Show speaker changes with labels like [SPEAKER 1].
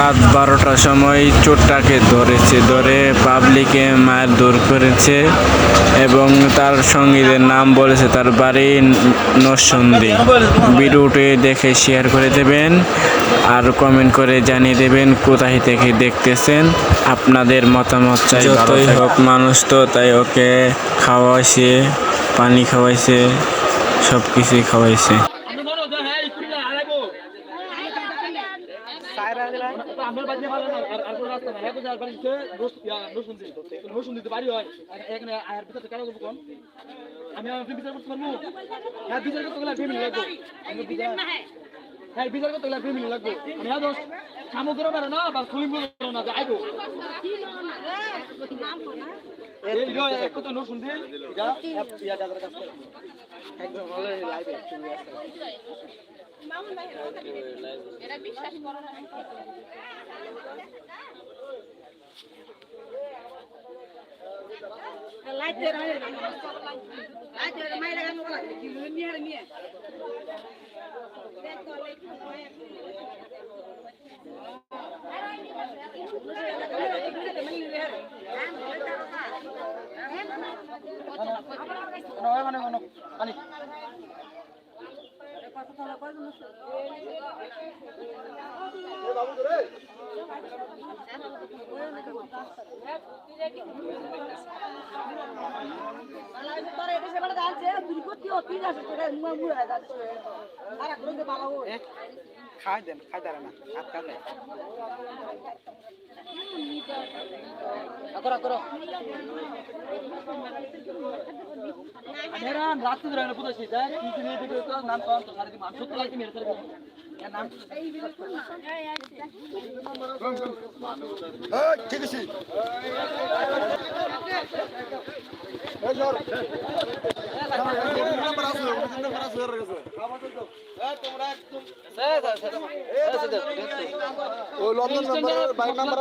[SPEAKER 1] রাত 12টার সময় চোরটাকে ধরে পাবলিকে মারধর করেছে এবং তার সঙ্গীদের নাম বলেছে, তার বাড়ি নরসিংদী। ভিডিওটি দেখে শেয়ার করে দেবেন আর কমেন্ট করে জানিয়ে দেবেন কোথায় থেকে দেখতেছেন। আপনাদের মতামত চাই। যতই হোক মানুষ তো, তাই ওকে খাওয়াইছে, পানি খাওয়াইছে, সব কিছুই খাওয়াইছে।
[SPEAKER 2] বিচার করতে গেলে ফ্যামিলি লাগবে। সামগ্রী পারে না বা খুলি না যাইবো কত নো শুনতে একদম লাইভে এরা বিশ্বাস করে না। লাইট দে লাইট দে মাই লাগানো বলা কি নিয়ে নিয়ে খাই দেন খাই দাঁড়া না আটকা দেয় রাত্রে ধরে বুঝেছি নাম মানুষ লাগছে মেরে নাম ঠিক আছে লন্ডন বাইক নাম্বার